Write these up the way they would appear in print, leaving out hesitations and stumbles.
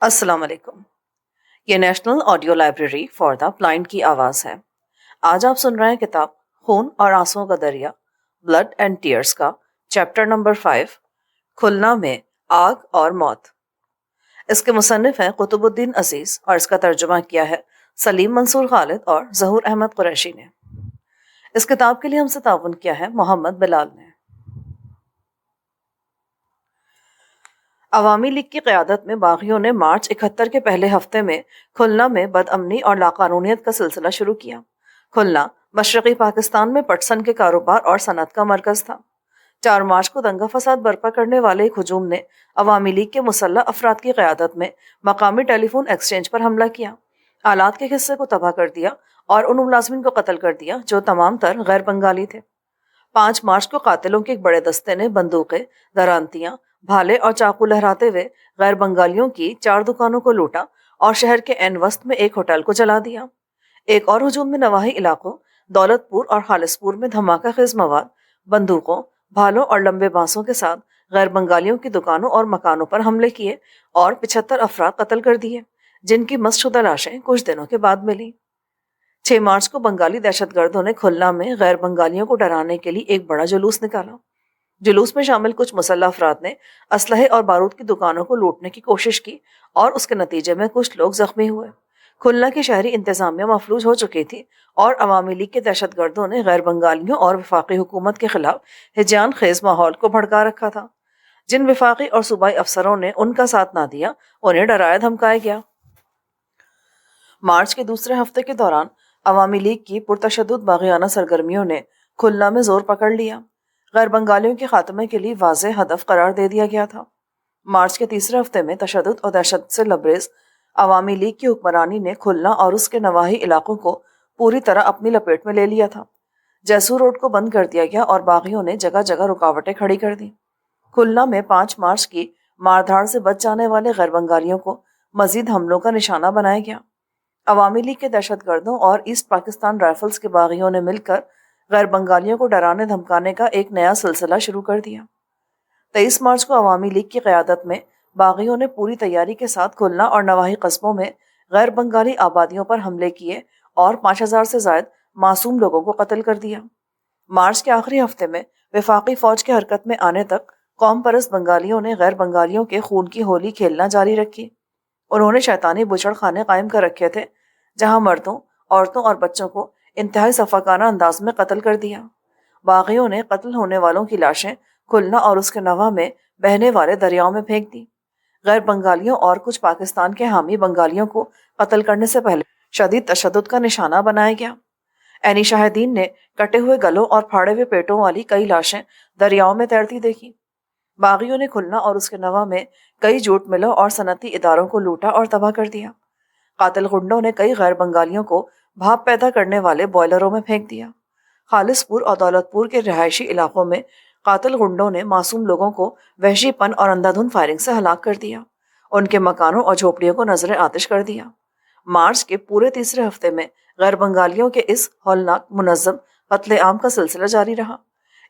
السلام علیکم۔ یہ national audio library for the blind کی آواز ہے۔ آج آپ سن رہے ہیں کتاب خون اور آنسوؤں کا دریا، بلڈ اینڈ ٹیئرز کا چیپٹر نمبر 5، کھلنا میں آگ اور موت۔ اس کے مصنف ہیں قطب الدین عزیز اور اس کا ترجمہ کیا ہے سلیم منصور خالد اور ظہور احمد قریشی نے۔ اس کتاب کے لیے ہم سے تعاون کیا ہے محمد بلال نے۔ عوامی لیگ کی قیادت میں باغیوں نے مارچ 71 کے پہلے ہفتے میں کھلنا میں بد امنی اور لاقانونیت کا سلسلہ شروع کیا۔ کھلنا مشرقی پاکستان میں پٹسن کے کاروبار اور صنعت کا مرکز تھا۔ 4 مارچ کو دنگا فساد برپا کرنے والے ایک ہجوم نے عوامی لیگ کے مسلح افراد کی قیادت میں مقامی ٹیلی فون ایکسچینج پر حملہ کیا، آلات کے حصے کو تباہ کر دیا اور ان ملازمین کو قتل کر دیا جو تمام تر غیر بنگالی تھے۔ 5 مارچ کو قاتلوں کے ایک بڑے دستے نے بندوقیں، درانتیاں، بھالے اور چاقو لہراتے ہوئے غیر بنگالیوں کی 4 دکانوں کو لوٹا اور شہر کے عین وسط میں ایک ہوٹل کو جلا دیا۔ ایک اور ہجوم میں نواحی علاقوں دولت پور اور خالص پور میں دھماکہ خیز مواد، بندوقوں، بھالوں اور لمبے بانسوں کے ساتھ غیر بنگالیوں کی دکانوں اور مکانوں پر حملے کیے اور 75 افراد قتل کر دیے، جن کی مست شدہ لاشیں کچھ دنوں کے بعد ملی۔ 6 مارچ کو بنگالی دہشت گردوں نے کھلنا میں غیر بنگالیوں کو ڈرانے کے لیے ایک بڑا جلوس نکالا۔ جلوس میں شامل کچھ مسلح افراد نے اسلحے اور بارود کی دکانوں کو لوٹنے کی کوشش کی اور اس کے نتیجے میں کچھ لوگ زخمی ہوئے۔ کھلنا کی شہری انتظامیہ مفلوج ہو چکی تھی اور عوامی لیگ کے دہشت گردوں نے غیر بنگالیوں اور وفاقی حکومت کے خلاف ہیجان خیز ماحول کو بھڑکا رکھا تھا۔ جن وفاقی اور صوبائی افسروں نے ان کا ساتھ نہ دیا، انہیں ڈرایا دھمکایا گیا۔ مارچ کے دوسرے ہفتے کے دوران عوامی لیگ کی پرتشدد باغیانہ سرگرمیوں نے کھلنا میں زور پکڑ لیا۔ غیر بنگالیوں کے خاتمے کے لیے واضح ہدف قرار دے دیا گیا تھا۔ مارچ کے تیسرے ہفتے میں تشدد اور دہشت سے لبریز عوامی لیگ کی حکمرانی نے کھلنا اور اس کے نواحی علاقوں کو پوری طرح اپنی لپیٹ میں لے لیا تھا۔ جیسور روڈ کو بند کر دیا گیا اور باغیوں نے جگہ جگہ رکاوٹیں کھڑی کر دیں۔ کھلنا میں 5 مارچ کی ماردھاڑ سے بچ جانے والے غیر بنگالیوں کو مزید حملوں کا نشانہ بنایا گیا۔ عوامی لیگ کے دہشت گردوں اور ایسٹ پاکستان رائفلز کے باغیوں نے مل کر غیر بنگالیوں کو ڈرانے دھمکانے کا ایک نیا سلسلہ شروع کر دیا۔ 23 مارچ کو عوامی لیگ کی قیادت میں باغیوں نے پوری تیاری کے ساتھ کھلنا اور نواحی قصبوں میں غیر بنگالی آبادیوں پر حملے کیے اور 5000 سے زائد معصوم لوگوں کو قتل کر دیا۔ مارچ کے آخری ہفتے میں وفاقی فوج کے حرکت میں آنے تک قوم پرست بنگالیوں نے غیر بنگالیوں کے خون کی ہولی کھیلنا جاری رکھی۔ انہوں نے شیطانی بچڑ خانے قائم کر رکھے تھے جہاں مردوں، عورتوں اور بچوں کو انتہائی سفاکانہ انداز میں قتل کر دیا۔ باغیوں نے قتل ہونے والوں کی لاشیں کھلنا اور اس کے نواح میں بہنے والے دریاؤں میں پھینک دی۔ غیر بنگالیوں اور کچھ پاکستان کے حامی بنگالیوں کو قتل کرنے سے پہلے شدید تشدد کا نشانہ بنایا گیا۔ عینی شاہدین نے کٹے ہوئے گلوں اور پھاڑے ہوئے پیٹوں والی کئی لاشیں دریاؤں میں تیرتی دیکھی۔ باغیوں نے کھلنا اور اس کے نواح میں کئی جوٹ ملوں اور صنعتی اداروں کو لوٹا اور تباہ کر دیا۔ قاتل غنڈوں نے کئی غیر بنگالیوں کو بھاپ پیدا کرنے والے بوائلروں میں پھینک دیا۔ خالص پور اور دولت پور کے رہائشی علاقوں میں قاتل غنڈوں نے معصوم لوگوں کو وحشی پن اور اندھا دھند فائرنگ سے ہلاک کر دیا، ان کے مکانوں اور جھوپڑیوں کو نذر آتش کر دیا۔ مارچ کے پورے تیسرے ہفتے میں غیر بنگالیوں کے اس ہولناک منظم قتل عام کا سلسلہ جاری رہا۔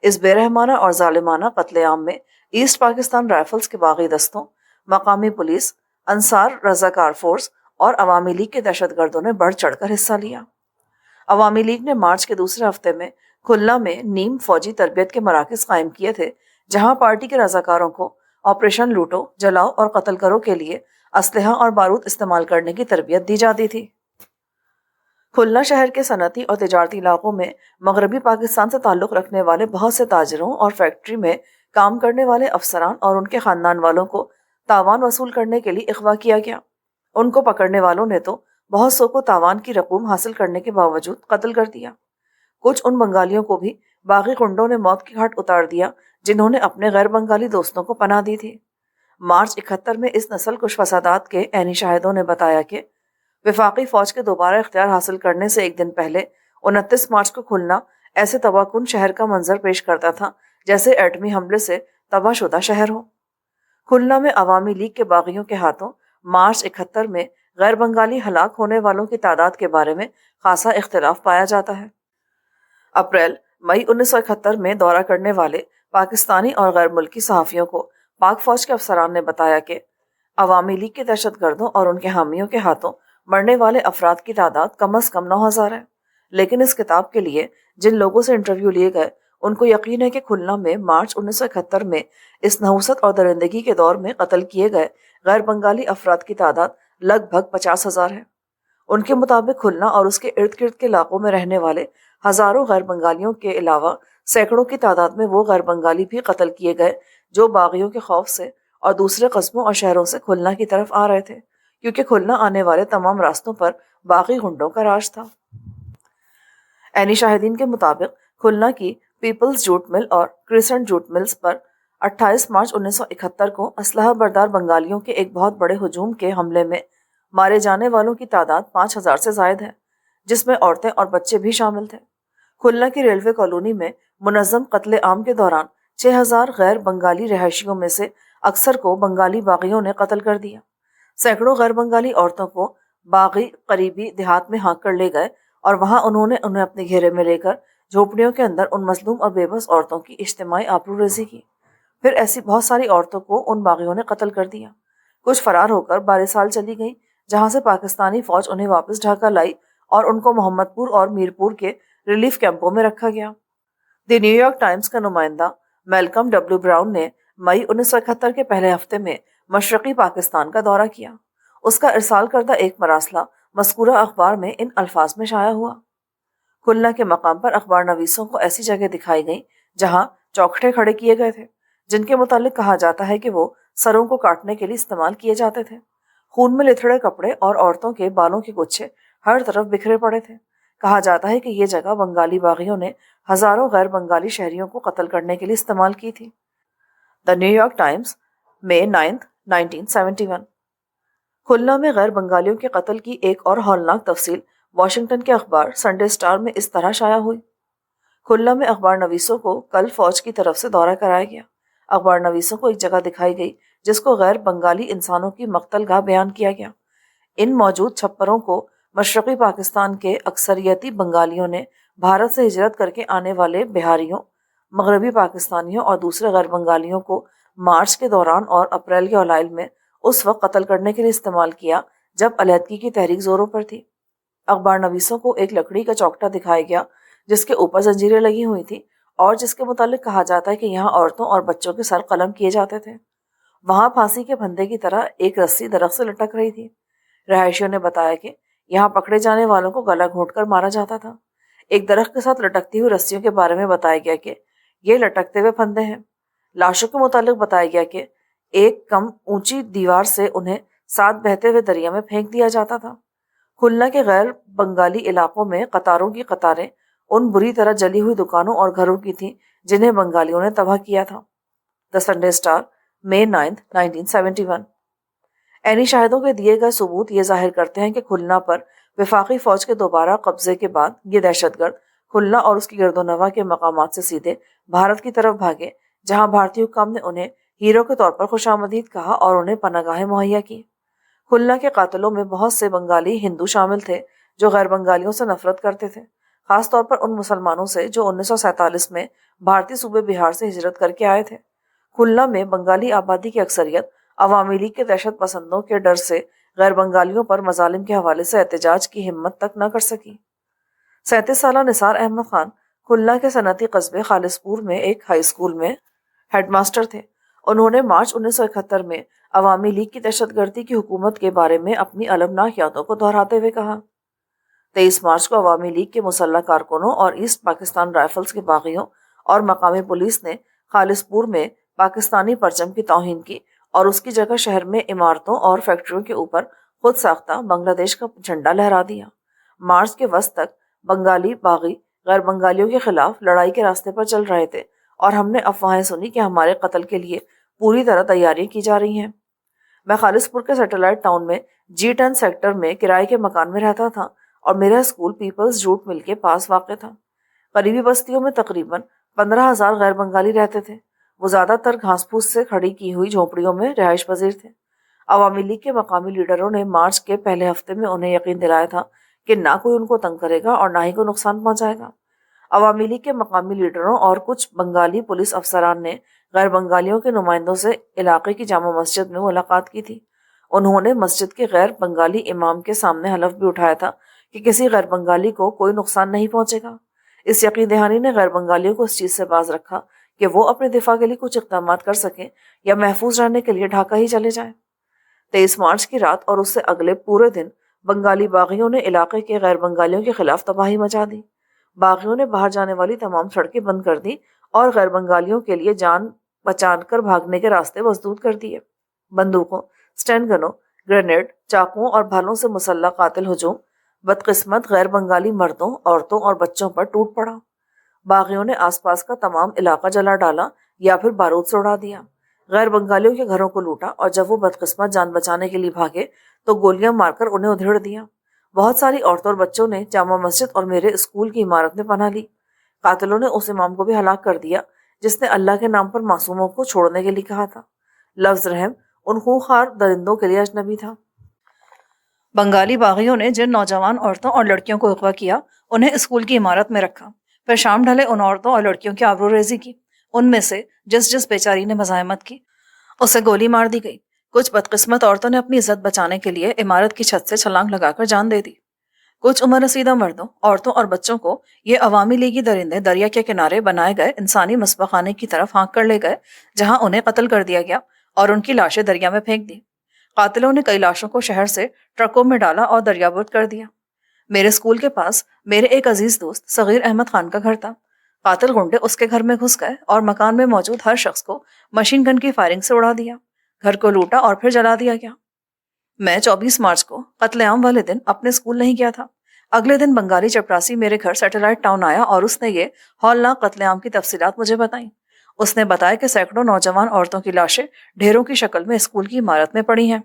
اس بے رحمانہ اور ظالمانہ قتل عام میں ایسٹ پاکستان رائفلز کے باغی دستوں، مقامی پولیس، انصار رضاکار فورس اور عوامی لیگ کے دہشت گردوں نے بڑھ چڑھ کر حصہ لیا۔ عوامی لیگ نے مارچ کے دوسرے ہفتے میں کھلنا میں نیم فوجی تربیت کے مراکز قائم کیے تھے جہاں پارٹی کے رضاکاروں کو آپریشن لوٹو، جلاؤ اور قتل کرو کے لیے اسلحہ اور بارود استعمال کرنے کی تربیت دی جاتی تھی۔ کھلنا شہر کے صنعتی اور تجارتی علاقوں میں مغربی پاکستان سے تعلق رکھنے والے بہت سے تاجروں اور فیکٹری میں کام کرنے والے افسران اور ان کے خاندان والوں کو تاوان وصول کرنے کے لیے اغوا کیا گیا۔ ان کو پکڑنے والوں نے تو بہت سو کو تاوان کی رقوم حاصل کرنے کے باوجود قتل کر دیا۔ کچھ ان بنگالیوں کو بھی باغی غنڈوں نے موت کی گھاٹ اتار دیا جنہوں نے اپنے غیر بنگالی دوستوں کو پناہ دی تھی۔ مارچ 71 میں اس نسل کش فسادات کے عینی شاہدوں نے بتایا کہ وفاقی فوج کے دوبارہ اختیار حاصل کرنے سے ایک دن پہلے 29 مارچ کو کھلنا ایسے تباہ کن شہر کا منظر پیش کرتا تھا جیسے ایٹمی حملے سے تباہ شدہ شہر ہو۔ کھلنا میں عوامی لیگ کے باغیوں کے ہاتھوں مارچ 71 میں غیر بنگالی ہلاک ہونے والوں کی تعداد کے بارے میں خاصا اختلاف پایا جاتا ہے۔ اپریل مئی 1971 میں دورہ کرنے والے پاکستانی اور غیر ملکی صحافیوں کو پاک فوج کے افسران نے بتایا کہ عوامی لیگ کے دہشت گردوں اور ان کے حامیوں کے ہاتھوں مرنے والے افراد کی تعداد کم از کم 9,000 ہے، لیکن اس کتاب کے لیے جن لوگوں سے انٹرویو لیے گئے ان کو یقین ہے کہ کھلنا میں مارچ 1971 میں اس نحوست اور درندگی کے دور میں قتل کیے گئے غیر بنگالی افراد کی تعداد لگ بھگ 50,000 ہے۔ ان کے مطابق کھلنا اور اس کے ارد گرد کے علاقوں میں رہنے والے ہزاروں غیر بنگالیوں کے علاوہ سینکڑوں کی تعداد میں وہ غیر بنگالی بھی قتل کیے گئے جو باغیوں کے خوف سے اور دوسرے قصبوں اور شہروں سے کھلنا کی طرف آ رہے تھے، کیونکہ کھلنا آنے والے تمام راستوں پر باغی گنڈوں کا راج تھا۔ عینی شاہدین کے مطابق کھلنا کی پیپلز جوٹ مل اور کرسنٹ جوٹ ملز پر 28 مارچ 1971 کو اسلحہ بردار بنگالیوں کے ایک بہت بڑے ہجوم کے حملے میں مارے جانے والوں کی تعداد 5,000 سے زائد ہے، جس میں عورتیں اور بچے بھی شامل تھے۔ کھلنا کی ریلوے کالونی میں منظم قتل عام کے دوران 6,000 غیر بنگالی رہائشیوں میں سے اکثر کو بنگالی باغیوں نے قتل کر دیا۔ سینکڑوں غیر بنگالی عورتوں کو باغی قریبی دیہات میں ہانک کر لے گئے اور وہاں انہوں نے انہیں اپنے گھیرے میں لے کر جھونپڑیوں کے اندر ان مظلوم اور بے بس عورتوں کی اجتماعی آبروریزی کی۔ پھر ایسی بہت ساری عورتوں کو ان باغیوں نے قتل کر دیا۔ کچھ فرار ہو کر بارسال چلی گئیں، جہاں سے پاکستانی فوج انہیں واپس ڈھاکہ لائی اور ان کو محمد پور اور میر پور کے ریلیف کیمپوں میں رکھا گیا۔ دی نیو یارک ٹائمز کا نمائندہ میلکم ڈبلیو براؤن نے مئی 1971 کے پہلے ہفتے میں مشرقی پاکستان کا دورہ کیا۔ اس کا ارسال کردہ ایک مراسلہ مذکورہ اخبار میں ان الفاظ میں شائع ہوا: کھلنا کے مقام پر اخبار نویسوں کو ایسی جگہ دکھائی گئیں جہاں چوکھٹے کھڑے کیے گئے تھے، جن کے متعلق کہا جاتا ہے کہ وہ سروں کو کاٹنے کے لیے استعمال کیے جاتے تھے۔ خون میں لتھڑے کپڑے اور عورتوں کے بالوں کے گچھے ہر طرف بکھرے پڑے تھے۔ کہا جاتا ہے کہ یہ جگہ بنگالی باغیوں نے ہزاروں غیر بنگالی شہریوں کو قتل کرنے کے لیے استعمال کی تھی۔ دی نیو یارک ٹائمز، مئی 9، 1971۔ کھلنا میں غیر بنگالیوں کے قتل کی ایک اور ہولناک تفصیل واشنگٹن کے اخبار سنڈے اسٹار میں اس طرح شائع ہوئی: کھلنا میں اخبار نویسوں کو کل فوج کی طرف سے دورہ کرایا گیا۔ اخبار نویسوں کو ایک جگہ دکھائی گئی جس کو غیر بنگالی انسانوں کی مقتل گاہ بیان کیا گیا۔ ان موجود چھپروں کو مشرقی پاکستان کے اکثریتی بنگالیوں نے بھارت سے ہجرت کر کے آنے والے بہاریوں، مغربی پاکستانیوں اور دوسرے غیر بنگالیوں کو مارچ کے دوران اور اپریل کے اوائل میں اس وقت قتل کرنے کے لیے استعمال کیا جب علیحدگی کی تحریک زوروں پر تھی۔ اخبار نویسوں کو ایک لکڑی کا چوکٹا دکھایا گیا جس کے اوپر زنجیریں لگی ہوئی تھیں اور جس کے متعلق کہا جاتا ہے کہ یہاں عورتوں اور بچوں کے سر قلم کیے جاتے تھے۔ وہاں پھانسی کے پھندے کی طرح ایک رسی درخت سے لٹک رہی تھی۔ رہائشیوں نے بتایا کہ یہاں پکڑے جانے والوں کو گلا گھونٹ کر مارا جاتا تھا۔ ایک درخت کے ساتھ لٹکتی ہوئی رسیوں کے بارے میں بتایا گیا کہ یہ لٹکتے ہوئے پھندے ہیں۔ لاشوں کے متعلق بتایا گیا کہ ایک کم اونچی دیوار سے انہیں ساتھ بہتے ہوئے دریا میں پھینک دیا جاتا تھا۔ کھلنا کے غیر بنگالی علاقوں میں قطاروں کی قطاریں ان بری طرح جلی ہوئی دکانوں اور گھروں کی تھیں جنہیں بنگالیوں نے تباہ کیا تھا۔ دی سنڈے اسٹار، مئی 9، 1971۔ عینی شاہدوں کے دیے گئے ثبوت یہ ظاہر کرتے ہیں کہ کھلنا پر وفاقی فوج کے دوبارہ قبضے کے بعد یہ دہشت گرد کھلنا اور اس کی گرد و نواح کے مقامات سے سیدھے بھارت کی طرف بھاگے، جہاں بھارتی حکام نے انہیں ہیرو کے طور پر خوش آمدید کہا اور انہیں پناہ گاہیں مہیا کی۔ کھلنا کے قاتلوں میں بہت سے بنگالی ہندو شامل تھے جو غیر بنگالیوں سے نفرت کرتے تھے، خاص طور پر ان مسلمانوں سے جو 1947 میں بھارتی صوبے بہار سے ہجرت کر کے آئے تھے۔ کھلنا میں بنگالی آبادی کی اکثریت عوامی لیگ کے دہشت پسندوں کے ڈر سے غیر بنگالیوں پر مظالم کے حوالے سے احتجاج کی ہمت تک نہ کر سکی۔ 37 سالہ نثار احمد خان کھلنا کے صنعتی قصبے خالص پور میں ایک ہائی اسکول میں ہیڈ ماسٹر تھے۔ انہوں نے مارچ 1971 میں عوامی لیگ کی دہشت گردی کی حکومت کے بارے میں اپنی المناک یادوں کو دہراتے ہوئے کہا: 23 مارچ کو عوامی لیگ کے مسلح کارکنوں اور ایسٹ پاکستان رائفلز کے باغیوں اور مقامی پولیس نے خالص پور میں پاکستانی پرچم کی توہین کی اور اس کی جگہ شہر میں عمارتوں اور فیکٹریوں کے اوپر خود ساختہ بنگلہ دیش کا جھنڈا لہرا دیا۔ مارچ کے وسط تک بنگالی باغی غیر بنگالیوں کے خلاف لڑائی کے راستے پر چل رہے تھے اور ہم نے افواہیں سنی کہ ہمارے قتل کے لیے پوری طرح تیاریاں کی جا رہی ہیں۔ میں خالص پور کے سیٹلائٹ ٹاؤن میں G10 سیکٹر میں کرائے کے مکان میں رہتا تھا اور میرا اسکول پیپلز جوٹ مل کے پاس واقع تھا۔ قریبی بستیوں میں تقریباً 15,000 غیر بنگالی رہتے تھے۔ وہ زیادہ تر گھاس پھوس سے کھڑی کی ہوئی جھونپڑیوں میں رہائش پذیر تھے۔ عوامی لیگ کے مقامی لیڈروں نے مارچ کے پہلے ہفتے میں انہیں یقین دلایا تھا کہ نہ کوئی ان کو تنگ کرے گا اور نہ ہی کوئی نقصان پہنچائے گا۔ عوامی لیگ کے مقامی لیڈروں اور کچھ بنگالی پولیس افسران نے غیر بنگالیوں کے نمائندوں سے علاقے کی جامع مسجد میں ملاقات کی تھی انہوں نے مسجد کے غیر بنگالی امام کے سامنے حلف بھی اٹھایا تھا کہ کسی غیر بنگالی کو کوئی نقصان نہیں پہنچے گا۔ اس یقین دہانی نے غیر بنگالیوں کو اس چیز سے باز رکھا کہ وہ اپنے دفاع کے لیے کچھ اقدامات کر سکیں یا محفوظ رہنے کے لیے ڈھاکہ ہی چلے جائیں۔ 23 مارچ کی رات اور اس سے اگلے پورے دن بنگالی باغیوں نے علاقے کے غیر بنگالیوں کے خلاف تباہی مچا دی۔ باغیوں نے باہر جانے والی تمام سڑکیں بند کر دی اور غیر بنگالیوں کے لیے جان بچان کر بھاگنے کے راستے مسدود کر دیے۔ بندوقوں، سٹین گنوں، گرینیڈ، چاقوؤں اور بھالوں سے مسلح قاتل ہجوم بدقسمت غیر بنگالی مردوں، عورتوں اور بچوں پر ٹوٹ پڑا۔ باغیوں نے آس پاس کا تمام علاقہ جلا ڈالا یا پھر بارود سے اڑا دیا۔ غیر بنگالیوں کے گھروں کو لوٹا اور جب وہ بدقسمت جان بچانے کے لیے بھاگے تو گولیاں مار کر انہیں ادھیڑ دیا۔ بہت ساری عورتوں اور بچوں نے جامع مسجد اور میرے اسکول کی عمارت میں پناہ لی۔ قاتلوں نے اس امام کو بھی ہلاک کر دیا جس نے اللہ کے نام پر معصوموں کو چھوڑنے کے لیے کہا تھا۔ لفظ رحم ان خونخوار درندوں کے لیے اجنبی تھا۔ بنگالی باغیوں نے جن نوجوان عورتوں اور لڑکیوں کو اغوا کیا انہیں اسکول کی عمارت میں رکھا، پھر شام ڈھلے ان عورتوں اور لڑکیوں کی آبرو ریزی کی۔ ان میں سے جس بیچاری نے مزاحمت کی اسے گولی مار دی گئی۔ کچھ بدقسمت عورتوں نے اپنی عزت بچانے کے لیے عمارت کی چھت سے چھلانگ لگا کر جان دے دی۔ کچھ عمر رسیدہ مردوں، عورتوں اور بچوں کو یہ عوامی لیگی درندے دریا کے کنارے بنائے گئے انسانی مسبح خانے کی طرف ہانک کر لے گئے جہاں انہیں قتل کر دیا گیا اور ان کی لاشیں دریا میں پھینک دی۔ قاتلوں نے کئی لاشوں کو شہر سے ٹرکوں میں ڈالا اور دریابرد کر دیا۔ میرے اسکول کے پاس میرے ایک عزیز دوست صغیر احمد خان کا گھر تھا۔ قاتل گنڈے اس کے گھر میں گھس گئے اور مکان میں موجود ہر شخص کو مشین گن کی فائرنگ سے اڑا دیا۔ گھر کو لوٹا اور پھر جلا دیا گیا۔ میں 24 مارچ کو قتل عام والے دن اپنے اسکول نہیں گیا تھا۔ اگلے دن بنگالی چپراسی میرے گھر سیٹلائٹ ٹاؤن آیا اور اس نے یہ ہولناک قتل عام کی تفصیلات مجھے بتائیں۔ اس نے بتایا کہ سینکڑوں نوجوان عورتوں کی لاشیں ڈھیروں کی شکل میں اسکول کی عمارت میں پڑی ہیں۔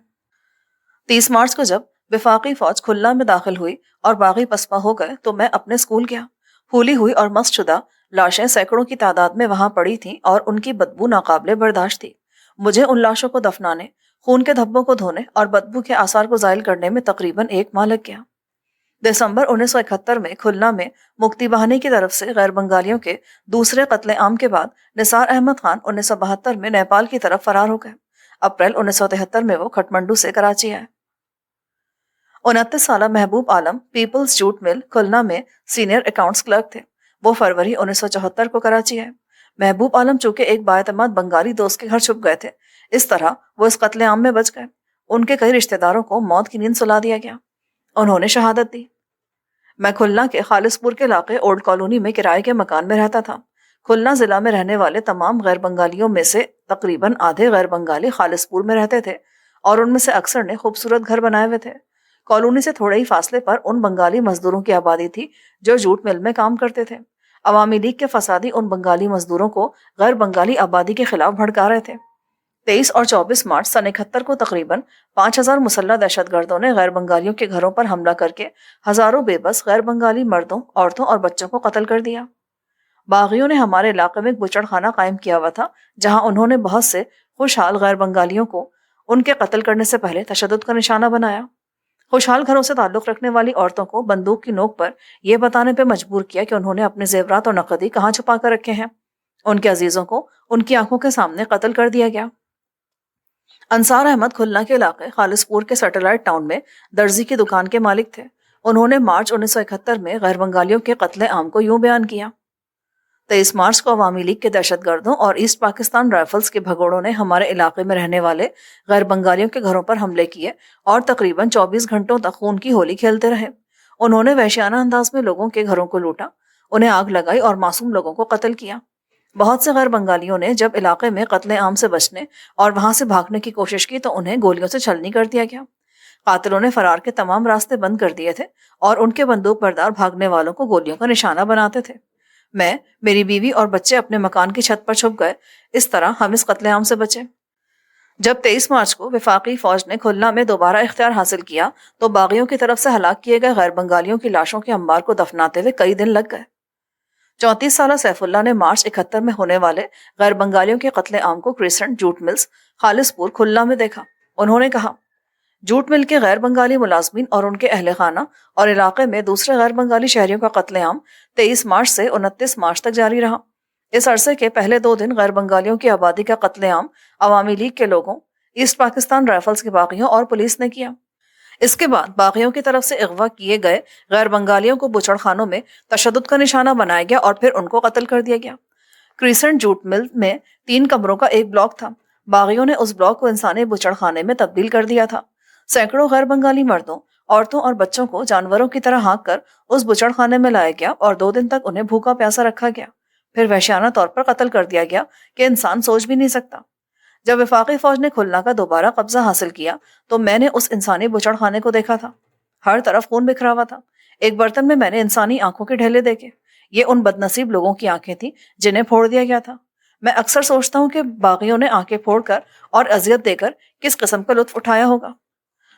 30 مارچ کو جب وفاقی فوج کھلا میں داخل ہوئی اور باغی پسپا ہو گئے تو میں اپنے اسکول گیا۔ پھولی ہوئی اور مست شدہ لاشیں سینکڑوں کی تعداد میں وہاں پڑی تھیں اور ان کی بدبو ناقابل برداشت تھی۔ مجھے ان لاشوں کو دفنانے، خون کے دھبوں کو دھونے اور بدبو کے آثار کو زائل کرنے میں تقریباً 1 ماہ لگ گیا۔ دسمبر 1971 میں کھلنا میں مکتی باہنی کی طرف سے غیر بنگالیوں کے دوسرے قتل عام کے بعد نثار احمد خان 1972 میں نیپال کی طرف فرار ہو گئے۔ اپریل 1973 میں وہ کھٹمنڈو سے کراچی آئے۔ 29 سالہ محبوب عالم پیپلز جوٹ مل کھلنا میں سینئر اکاؤنٹس کلرک تھے۔ وہ فروری 1974 کو کراچی آئے۔ محبوب عالم چونکہ ایک بااعتماد بنگالی دوست کے گھر چھپ گئے تھے، اس طرح وہ اس قتل عام میں بچ گئے۔ ان کے کئی رشتہ داروں کو موت کی نیند سلا دیا گیا۔ انہوں نے شہادت دی۔ میں کھلنا کے خالص پور کے علاقے اولڈ کالونی میں کرائے کے مکان میں رہتا تھا۔ کھلنا ضلع میں رہنے والے تمام غیر بنگالیوں میں سے تقریباً آدھے غیر بنگالی خالص پور میں رہتے تھے اور ان میں سے اکثر نے خوبصورت گھر بنائے ہوئے تھے۔ کالونی سے تھوڑے ہی فاصلے پر ان بنگالی مزدوروں کی آبادی تھی جو جوٹ مل میں کام کرتے تھے۔ عوامی لیگ کے فسادی ان بنگالی مزدوروں کو غیر بنگالی آبادی کے خلاف بھڑکا رہے تھے۔ 23 اور 24 مارچ سن 71 کو تقریباً 5000 مسلح دہشت گردوں نے غیر بنگالیوں کے گھروں پر حملہ کر کے ہزاروں بے بس غیر بنگالی مردوں، عورتوں اور بچوں کو قتل کر دیا۔ باغیوں نے ہمارے علاقے میں ایک بچڑ خانہ قائم کیا ہوا تھا جہاں انہوں نے بہت سے خوشحال غیر بنگالیوں کو ان کے قتل کرنے سے پہلے تشدد کا نشانہ بنایا۔ خوشحال گھروں سے تعلق رکھنے والی عورتوں کو بندوق کی نوک پر یہ بتانے پہ مجبور کیا کہ انہوں نے اپنے زیورات اور نقدی کہاں چھپا کر رکھے ہیں۔ ان کے عزیزوں کو ان کی آنکھوں کے سامنے قتل کر دیا گیا۔ انصار احمد کھلنا کے علاقے خالص پور کے سیٹلائٹ ٹاؤن میں درزی کی دکان کے مالک تھے۔ انہوں نے مارچ 1971 میں غیر بنگالیوں کے قتل عام کو یوں بیان کیا: 23 مارچ کو عوامی لیگ کے دہشت گردوں اور ایسٹ پاکستان رائفلز کے بھگوڑوں نے ہمارے علاقے میں رہنے والے غیر بنگالیوں کے گھروں پر حملے کیے اور تقریباً 24 گھنٹوں تک خون کی ہولی کھیلتے رہے۔ انہوں نے وحشیانہ انداز میں لوگوں کے گھروں کو لوٹا، انہیں آگ لگائی اور معصوم لوگوں کو قتل کیا۔ بہت سے غیر بنگالیوں نے جب علاقے میں قتل عام سے بچنے اور وہاں سے بھاگنے کی کوشش کی تو انہیں گولیوں سے چھلنی کر دیا گیا۔ قاتلوں نے فرار کے تمام راستے بند کر دیے تھے اور ان کے بندوق بردار بھاگنے والوں کو گولیوں کا نشانہ بناتے تھے۔ میں، میری بیوی اور بچے اپنے مکان کی چھت پر چھپ گئے۔ اس طرح ہم اس قتل عام سے بچے۔ جب 23 مارچ کو وفاقی فوج نے کھلنا میں دوبارہ اختیار حاصل کیا تو باغیوں کی طرف سے ہلاک کیے گئے غیر بنگالیوں کی لاشوں کے انبار کو دفناتے ہوئے کئی دن لگ گئے۔ 34 سالہ سیف اللہ نے مارچ 71 میں ہونے والے غیر بنگالیوں کے قتل عام کو کریسنٹ جوٹ ملز خالص پور کھلنا میں دیکھا۔ انہوں نے کہا: جوٹ مل کے غیر بنگالی ملازمین اور ان کے اہل خانہ اور علاقے میں دوسرے غیر بنگالی شہریوں کا قتل عام 23 مارچ سے 29 مارچ تک جاری رہا۔ اس عرصے کے پہلے 2 دن غیر بنگالیوں کی آبادی کا قتل عام عوامی لیگ کے لوگوں، ایسٹ پاکستان رائفلز کے باغیوں اور پولیس نے کیا۔ اس کے بعد باغیوں کی طرف سے اغوا کیے گئے غیر بنگالیوں کو بچڑ خانوں میں تشدد کا نشانہ بنایا گیا اور پھر ان کو قتل کر دیا گیا۔ کریسنٹ جوٹ مل میں 3 کمروں کا ایک بلاک تھا۔ باغیوں نے اس بلاک کو انسانی بچڑ خانے میں تبدیل کر دیا تھا۔ سینکڑوں غیر بنگالی مردوں، عورتوں اور بچوں کو جانوروں کی طرح ہانک کر اس بچڑ خانے میں لایا گیا اور 2 دن تک انہیں بھوکا پیاسا رکھا گیا، پھر وحشیانہ طور پر قتل کر دیا گیا کہ انسان سوچ بھی نہیں سکتا۔ جب وفاقی فوج نے کھلنا کا دوبارہ قبضہ حاصل کیا تو میں نے اس انسانی بچڑ خانے کو دیکھا تھا۔ ہر طرف خون بکھرا ہوا تھا۔ ایک برتن میں نے انسانی آنکھوں کے ڈھیلے دیکھے۔ یہ ان بد نصیب لوگوں کی آنکھیں تھیں جنہیں پھوڑ دیا گیا تھا۔ میں اکثر سوچتا ہوں کہ باغیوں نے آنکھیں پھوڑ کر اور اذیت دے کر کس قسم کا لطف اٹھایا ہوگا۔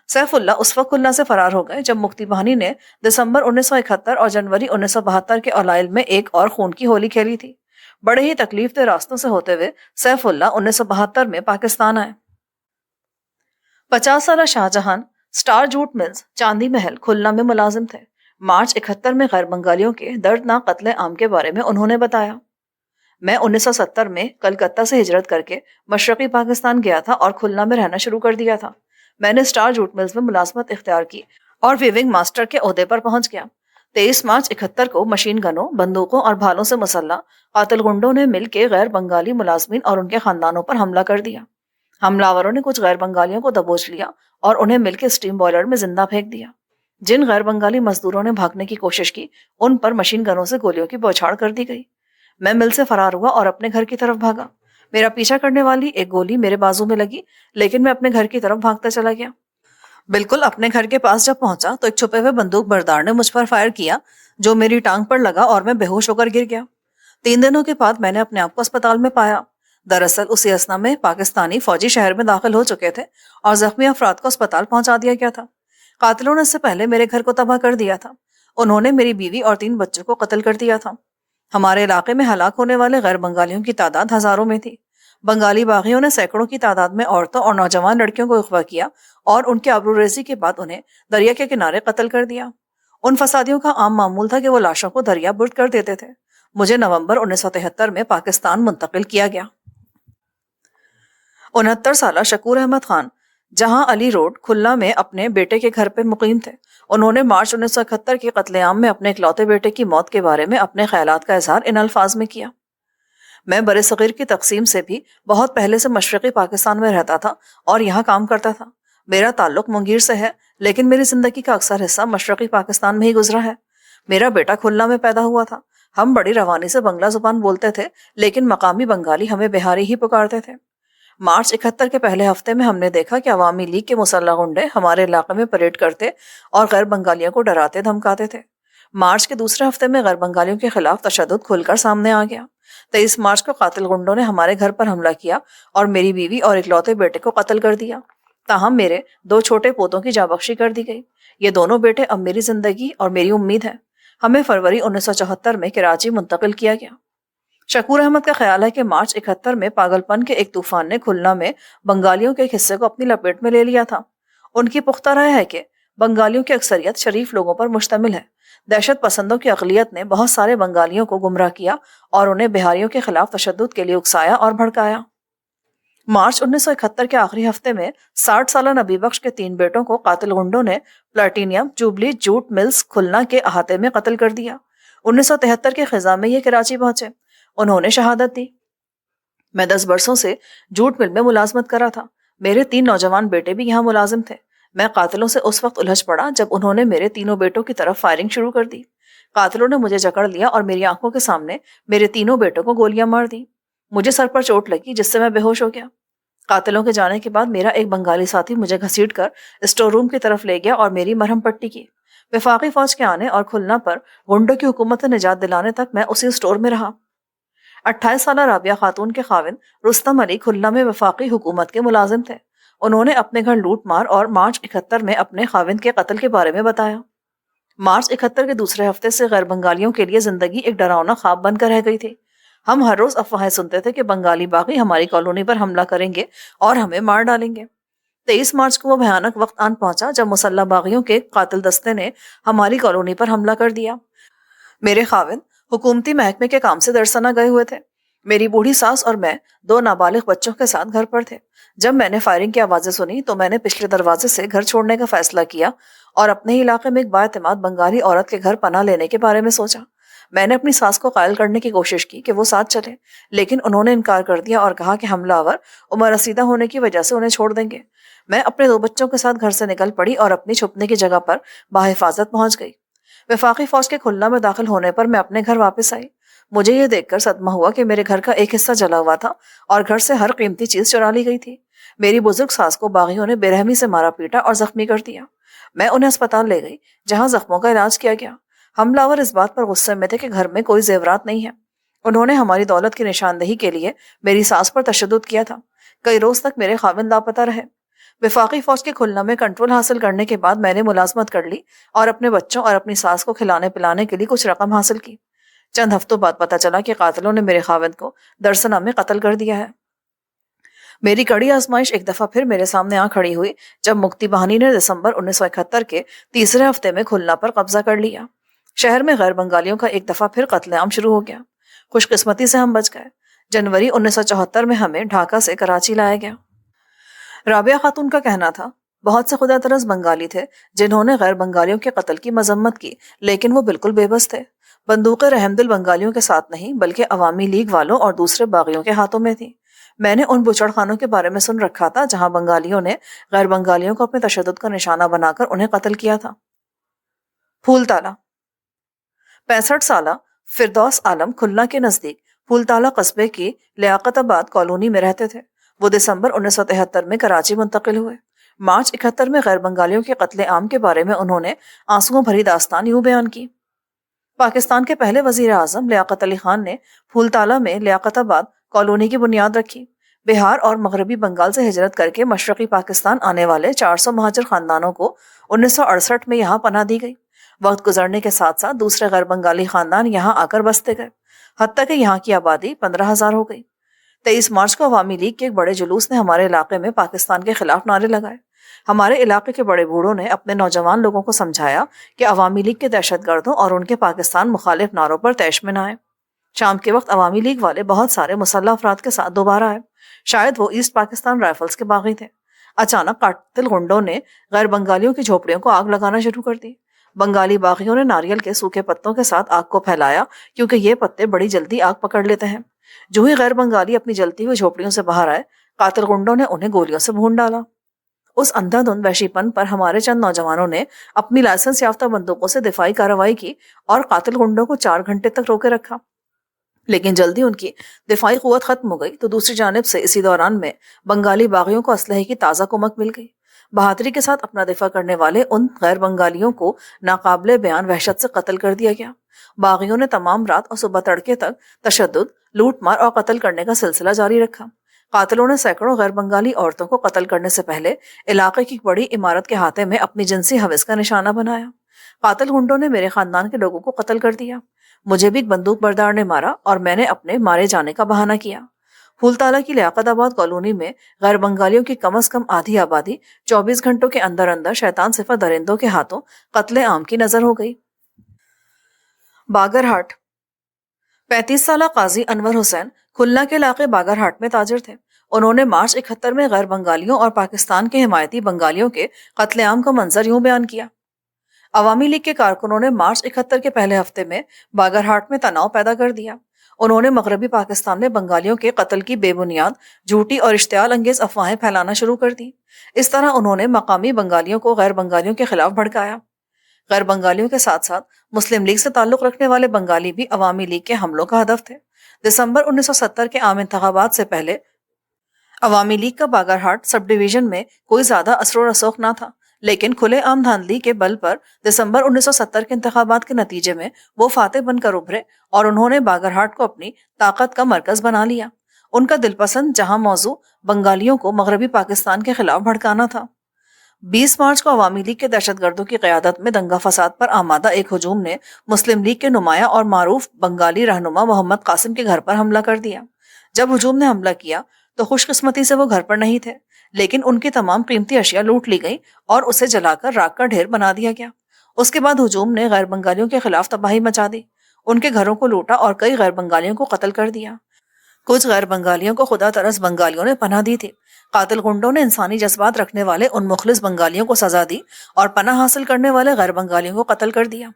سیف اللہ اس وقت کھلنا سے فرار ہو گئے جب مکتی بہانی نے دسمبر 1971 اور جنوری 1972 کے اوائل میں ایک اور خون کی ہولی کھیلی تھی۔ بڑے ہی تکلیف دہ راستوں سے ہوتے ہوئے سیف اللہ 1972 میں پاکستان آئے۔ 50 سالہ شاہجہان سٹار جوٹ ملز چاندی محل کھلنا میں ملازم تھے۔ مارچ 71 میں غیر بنگالیوں کے دردناک قتل عام کے بارے میں انہوں نے بتایا۔ میں 1970 میں کلکتہ سے ہجرت کر کے مشرقی پاکستان گیا تھا اور کھلنا میں رہنا شروع کر دیا تھا۔ میں نے سٹار جوٹ ملز میں ملازمت اختیار کی اور ویونگ ماسٹر کے عہدے پر پہنچ گیا۔ 23 مارچ 71 کو مشین گنوں، بندوقوں اور بھالوں سے مسلح قاتل گنڈوں نے مل کے غیر بنگالی ملازمین اور ان کے خاندانوں پر حملہ کر دیا۔ حملہ نے کچھ غیر بنگالیوں کو دبوچ لیا اور انہیں مل کے سٹیم بوائلر میں زندہ پھینک دیا۔ جن غیر بنگالی مزدوروں نے بھاگنے کی کوشش کی ان پر مشین گنوں سے گولیوں کی بوچھاڑ کر دی گئی۔ میں مل سے فرار ہوا اور اپنے گھر کی طرف بھاگا۔ میرا پیچھا کرنے والی ایک گولی میرے بازو میں لگی، لیکن میں اپنے گھر کی طرف بھاگتا چلا گیا۔ بالکل اپنے گھر کے پاس جب پہنچا تو ایک چھپے ہوئے بندوق بردار نے مجھ پر فائر کیا جو میری ٹانگ پر لگا اور میں بے ہوش ہو کر گر گیا۔ 3 دنوں کے بعد میں نے اپنے آپ کو اسپتال میں پایا۔ دراصل اسی اثنا میں پاکستانی فوجی شہر میں داخل ہو چکے تھے اور زخمی افراد کو اسپتال پہنچا دیا گیا تھا۔ قاتلوں نے اس سے پہلے میرے گھر کو تباہ کر دیا تھا۔ انہوں نے میری بیوی اور 3 بچوں کو قتل کر دیا تھا۔ ہمارے علاقے میں ہلاک ہونے والے غیر بنگالیوں کی تعداد ہزاروں میں تھی۔ بنگالی باغیوں نے سینکڑوں کی تعداد میں عورتوں اور نوجوان لڑکیوں کو اغوا کیا اور ان کے آبروریزی کے بعد انہیں دریا کے کنارے قتل کر دیا۔ ان فسادیوں کا عام معمول تھا کہ وہ لاشوں کو دریا برد کر دیتے تھے۔ مجھے نومبر 1973 میں پاکستان منتقل کیا گیا۔ 69 سالہ شکور احمد خان جہاں علی روڈ کھلنا میں اپنے بیٹے کے گھر پہ مقیم تھے۔ انہوں نے مارچ 1971 کے قتل عام میں اپنے اکلوتے بیٹے کی موت کے بارے میں اپنے خیالات کا اظہار ان الفاظ میں کیا۔ میں برصغیر کی تقسیم سے بھی بہت پہلے سے مشرقی پاکستان میں رہتا تھا اور یہاں کام کرتا تھا۔ میرا تعلق مونگیر سے ہے، لیکن میری زندگی کا اکثر حصہ مشرقی پاکستان میں ہی گزرا ہے۔ میرا بیٹا کھلنا میں پیدا ہوا تھا۔ ہم بڑی روانی سے بنگلہ زبان بولتے تھے، لیکن مقامی بنگالی ہمیں بہاری ہی پکارتے تھے۔ مارچ 71 کے پہلے ہفتے میں ہم نے دیکھا کہ عوامی لیگ کے مسلح گنڈے ہمارے علاقے میں پریڈ کرتے اور غیر بنگالیوں کو ڈراتے دھمکاتے تھے۔ مارچ کے دوسرے ہفتے میں غیر بنگالیوں کے خلاف تشدد کھل کر سامنے آ گیا۔ 23 مارچ کو قاتل گنڈوں نے ہمارے گھر پر حملہ کیا اور میری بیوی اور اکلوتے بیٹے کو قتل کر دیا۔ تاہم میرے 2 چھوٹے پوتوں کی جاں بخشی کر دی گئی۔ یہ دونوں بیٹے اب میری زندگی اور میری امید ہے۔ ہمیں فروری 1974 میں کراچی منتقل کیا گیا۔ شکور احمد کا خیال ہے کہ مارچ 71 میں پاگل پن کے ایک طوفان نے کھلنا میں بنگالیوں کے ایک حصے کو اپنی لپیٹ میں لے لیا تھا۔ ان کی پختہ رائے ہے کہ بنگالیوں کی اکثریت شریف لوگوں پر مشتمل ہے۔ دہشت پسندوں کی اقلیت نے بہت سارے بنگالیوں کو گمراہ کیا اور انہیں بہاریوں کے خلاف تشدد کے لیے اکسایا اور بھڑکایا۔ مارچ 1971 کے آخری ہفتے میں 60 سالہ نبی بخش کے 3 بیٹوں کو قاتل گنڈوں نے پلاٹینیم جوبلی جوٹ ملز کھلنا کے احاطے میں قتل کر دیا۔ 1973 کے خزاں میں یہ کراچی پہنچے۔ انہوں نے شہادت دی۔ میں 10 برسوں سے جوٹ مل میں ملازمت کرا تھا۔ میرے 3 نوجوان بیٹے بھی یہاں ملازم تھے۔ میں قاتلوں سے اس وقت الجھ پڑا جب انہوں نے میرے 3 بیٹوں کی طرف فائرنگ شروع کر دی۔ قاتلوں نے مجھے جکڑ لیا اور میری آنکھوں کے سامنے میرے 3 بیٹوں کو گولیاں مار دی۔ مجھے سر پر چوٹ لگی جس سے میں بے ہوش ہو گیا۔ قاتلوں کے جانے کے بعد میرا ایک بنگالی ساتھی مجھے گھسیٹ کر اسٹور روم کی طرف لے گیا اور میری مرہم پٹی کی۔ وفاقی فوج کے آنے اور کھلنا پر گنڈوں کی حکومت سے نجات دلانے تک میں اسی اسٹور میں رہا۔ 28 سالہ رابعہ خاتون کے خاوند رستم علی کھلنا میں وفاقی حکومت کے ملازم تھے۔ انہوں نے اپنے گھر لوٹ مار اور مارچ 71 میں اپنے خاوند کے قتل کے بارے میں بتایا۔ مارچ 71 کے دوسرے ہفتے سے غیر بنگالیوں کے لیے زندگی ایک ڈراؤنا خواب بن کر رہ گئی تھی۔ ہم ہر روز افواہیں سنتے تھے کہ بنگالی باغی ہماری کالونی پر حملہ کریں گے اور ہمیں مار ڈالیں گے۔ 23 مارچ کو وہ بھیانک وقت آن پہنچا جب مسلح باغیوں کے قاتل دستے نے ہماری کالونی پر حملہ کر دیا۔ میرے خاوند حکومتی محکمے کے کام سے درسنا گئے ہوئے تھے۔ میری بوڑھی ساس اور میں 2 نابالغ بچوں کے ساتھ گھر پر تھے۔ جب میں نے فائرنگ کی آوازیں سنی تو میں نے پچھلے دروازے سے گھر چھوڑنے کا فیصلہ کیا اور اپنے ہی علاقے میں ایک بااعتماد بنگالی عورت کے گھر پناہ لینے کے بارے میں سوچا۔ میں نے اپنی ساس کو قائل کرنے کی کوشش کی کہ وہ ساتھ چلے، لیکن انہوں نے انکار کر دیا اور کہا کہ حملہ آور عمر رسیدہ ہونے کی وجہ سے انہیں چھوڑ دیں گے۔ میں اپنے 2 بچوں کے ساتھ گھر سے نکل پڑی اور اپنی چھپنے کی جگہ پر بحفاظت پہنچ گئی۔ وفاقی فوج کے کھلنا میں داخل ہونے پر میں اپنے گھر واپس آئی۔ مجھے یہ دیکھ کر صدمہ ہوا کہ میرے گھر کا ایک حصہ جلا ہوا تھا اور گھر سے ہر قیمتی چیز چرا لی گئی تھی۔ میری بزرگ ساس کو باغیوں نے بے رحمی سے مارا پیٹا اور زخمی کر دیا۔ میں انہیں اسپتال لے گئی جہاں زخموں کا علاج کیا گیا۔ حملہ آور اس بات پر غصے میں تھے کہ گھر میں کوئی زیورات نہیں ہے۔ انہوں نے ہماری دولت کی نشاندہی کے لیے میری ساس پر تشدد کیا تھا۔ کئی روز تک میرے خاوند لاپتہ رہے۔ وفاقی فوج کے کھلنا میں کنٹرول حاصل کرنے کے بعد میں نے ملازمت کر لی اور اپنے بچوں اور اپنی ساس کو کھلانے پلانے کے لیے کچھ رقم حاصل کی۔ چند ہفتوں بعد پتہ چلا کہ قاتلوں نے میرے خاوند کو درسنا میں قتل کر دیا ہے۔ میری کڑی آزمائش ایک دفعہ پھر میرے سامنے آ کھڑی ہوئی جب مکتی بہانی نے دسمبر 1971 کے تیسرے ہفتے میں کھلنا پر قبضہ کر لیا۔ شہر میں غیر بنگالیوں کا ایک دفعہ پھر قتل عام شروع ہو گیا۔ خوش قسمتی سے ہم بچ گئے۔ جنوری 1974 میں ہمیں ڈھاکہ سے کراچی لایا گیا۔ رابعہ خاتون کا کہنا تھا، بہت سے خدا طرز بنگالی تھے جنہوں نے غیر بنگالیوں کے قتل کی مذمت کی، لیکن وہ بالکل بے بس تھے۔ بندوقیں رحمدل بنگالیوں کے ساتھ نہیں بلکہ عوامی لیگ والوں اور دوسرے باغیوں کے ہاتھوں میں تھیں۔ میں نے ان بچڑ خانوں کے بارے میں سن رکھا تھا جہاں بنگالیوں نے غیر بنگالیوں کو اپنے تشدد کا نشانہ بنا کر انہیں قتل کیا تھا۔ پھول تالہ 65 سالہ فردوس عالم کھلنا کے نزدیک پھول تالہ قصبے کی لیاقت آباد کالونی میں رہتے تھے۔ وہ دسمبر 1973 میں کراچی منتقل ہوئے۔ مارچ 71 میں غیر بنگالیوں کے قتل عام کے بارے میں انہوں نے آنسوؤں بھری داستان یوں بیان کی۔ پاکستان کے پہلے وزیر اعظم لیاقت علی خان نے پھول تالہ میں لیاقت آباد کالونی کی بنیاد رکھی۔ بہار اور مغربی بنگال سے ہجرت کر کے مشرقی پاکستان آنے والے 400 مہاجر خاندانوں کو 1968 میں یہاں پناہ دی گئی۔ وقت گزرنے کے ساتھ ساتھ دوسرے غیر بنگالی خاندان یہاں آ کر بستے گئے، حتیٰ کہ یہاں کی آبادی 15,000 ہو گئی۔ 23 مارچ کو عوامی لیگ کے ایک بڑے جلوس نے ہمارے علاقے میں پاکستان کے خلاف نعرے لگائے۔ ہمارے علاقے کے بڑے بوڑھوں نے اپنے نوجوان لوگوں کو سمجھایا کہ عوامی لیگ کے دہشت گردوں اور ان کے پاکستان مخالف نعروں پر طیش میں نہ آئے۔ شام کے وقت عوامی لیگ والے بہت سارے مسلح افراد کے ساتھ دوبارہ آئے۔ شاید وہ ایسٹ پاکستان رائفلز کے باغی تھے۔ اچانک قاتل غنڈوں نے غیر بنگالیوں کی جھوپڑیوں کو آگ لگانا شروع کر دی۔ بنگالی باغیوں نے ناریل کے سوکھے پتوں کے ساتھ آگ کو پھیلایا کیونکہ یہ پتے بڑی جلدی آگ پکڑ لیتے ہیں۔ جو ہی غیر بنگالی اپنی جلتی ہوئی جھوپڑیوں سے باہر آئے، قاتل غنڈوں نے انہیں گولیوں سے بھون ڈالا۔ اس اندھا دھند وحشی پن پر ہمارے چند نوجوانوں نے اپنی لائسنس یافتہ بندوقوں سے دفاعی کارروائی کی اور قاتل غنڈوں کو 4 گھنٹے تک روکے رکھا، لیکن جلدی ان کی دفاعی قوت ختم ہو گئی تو دوسری جانب سے اسی دوران میں بنگالی باغیوں کو اسلحے کی تازہ کمک مل گئی۔ بہادری کے ساتھ اپنا دفاع کرنے والے ان غیر بنگالیوں کو ناقابل بیان وحشت سے قتل کر دیا گیا۔ باغیوں نے تمام رات اور صبح تڑکے تک تشدد، لوٹ مار اور قتل کرنے کا سلسلہ جاری رکھا۔ قاتلوں نے سینکڑوں غیر بنگالی عورتوں کو قتل کرنے سے پہلے علاقے کی بڑی عمارت کے احاطے میں اپنی جنسی ہوس کا نشانہ بنایا۔ قاتل غنڈوں نے میرے خاندان کے لوگوں کو قتل کر دیا۔ مجھے بھی ایک بندوق بردار نے مارا اور میں نے اپنے مارے جانے کا بہانہ کیا۔ پھول تالہ کی لیاقت آباد کالونی میں غیر بنگالیوں کی کم از کم آدھی آبادی 24 گھنٹوں کے اندر اندر شیطان صفت درندوں کے ہاتھوں قتل عام کی نظر ہو گئی۔ باگرہاٹ 35 سالہ قاضی انور حسین کھلنا کے علاقے باگرہاٹ میں تاجر تھے۔ انہوں نے مارچ 71 میں غیر بنگالیوں اور پاکستان کے حمایتی بنگالیوں کے قتل عام کا منظر یوں بیان کیا۔ عوامی لیگ کے کارکنوں نے مارچ 71 کے پہلے ہفتے میں باگرہاٹ میں تناؤ پیدا کر دیا۔ انہوں نے مغربی پاکستان میں بنگالیوں کے قتل کی بے بنیاد، جھوٹی اور اشتعال انگیز افواہیں پھیلانا شروع کر دی۔ اس طرح انہوں نے مقامی بنگالیوں کو غیر بنگالیوں کے خلاف بھڑکایا۔ غیر بنگالیوں کے ساتھ ساتھ مسلم لیگ سے تعلق رکھنے والے بنگالی بھی عوامی لیگ کے حملوں کا ہدف تھے۔ دسمبر 1970 کے عام انتخابات سے پہلے عوامی لیگ کا باگرہاٹ سب ڈویژن میں کوئی زیادہ اثر و رسوخ نہ تھا، لیکن کھلے عام دھاندلی کے بل پر دسمبر 1970 کے انتخابات کے نتیجے میں وہ فاتح بن کر ابھرے اور انہوں نے باگرہاٹ کو اپنی طاقت کا مرکز بنا لیا۔ ان کا دل پسند جہاں موضوع بنگالیوں کو مغربی پاکستان کے خلاف بھڑکانا تھا۔ 20 مارچ کو عوامی لیگ کے دہشت گردوں کی قیادت میں دنگا فساد پر آمادہ ایک ہجوم نے مسلم لیگ کے نمایاں اور معروف بنگالی رہنما محمد قاسم کے گھر پر حملہ کر دیا۔ جب ہجوم نے حملہ کیا تو خوش قسمتی سے وہ گھر پر نہیں تھے، لیکن ان کی تمام قیمتی اشیاء لوٹ لی گئی اور اسے جلا کر راکھ کا ڈھیر بنا دیا گیا۔ اس کے بعد ہجوم نے غیر بنگالیوں کے خلاف تباہی مچا دی، ان کے گھروں کو لوٹا اور کئی غیر بنگالیوں کو قتل کر دیا۔ کچھ غیر بنگالیوں کو خدا ترس بنگالیوں نے پناہ دی تھی۔ قاتل گنڈوں نے انسانی جذبات رکھنے والے ان مخلص بنگالیوں کو سزا دی اور پناہ حاصل کرنے والے غیر بنگالیوں کو قتل کر دیا۔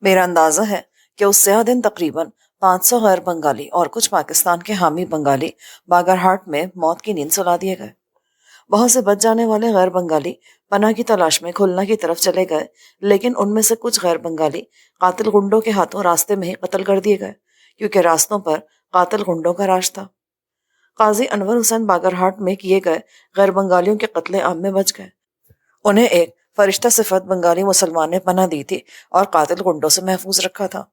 میرا اندازہ ہے کہ اس سیاہ دن تقریباً 500 غیر بنگالی اور کچھ پاکستان کے حامی بنگالی باگرہاٹ میں موت کی نیند سلا دیے گئے۔ بہت سے بچ جانے والے غیر بنگالی پناہ کی تلاش میں کھلنا کی طرف چلے گئے، لیکن ان میں سے کچھ غیر بنگالی قاتل گنڈوں کے ہاتھوں راستے میں ہی قتل کر دیے گئے، کیونکہ راستوں پر قاتل گنڈوں کا راج تھا۔ قاضی انور حسین باگرہاٹ میں کیے گئے غیر بنگالیوں کے قتل عام میں بچ گئے۔ انہیں ایک فرشتہ صفت بنگالی مسلمان نے پناہ دی تھی اور قاتل گنڈوں سے محفوظ رکھا تھا۔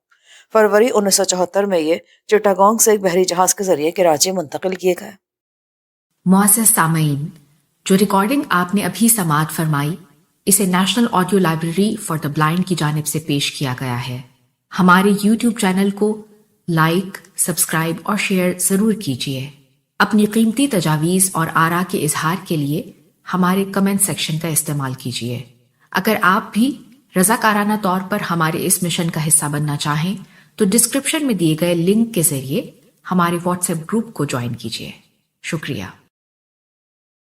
فروری 1974 میں یہ چٹاگانگ سے ایک بحری جہاز کے ذریعے کراچی منتقل کیے گئے۔ معزز سامعین، جو ریکارڈنگ آپ نے ابھی سماعت فرمائی، اسے national audio library for the blind کی جانب سے پیش کیا گیا ہے۔ ہمارے یوٹیوب چینل کو لائک، سبسکرائب اور شیئر ضرور کیجیے۔ اپنی قیمتی تجاویز اور آراء کے اظہار کے لیے ہمارے کمنٹ سیکشن کا استعمال کیجیے۔ اگر آپ بھی رضاکارانہ طور پر ہمارے اس مشن کا حصہ بننا چاہیں تو ڈسکرپشن میں دیے گئے لنک کے ذریعے ہمارے واٹس ایپ گروپ کو جوائن کیجیے۔ شکریہ۔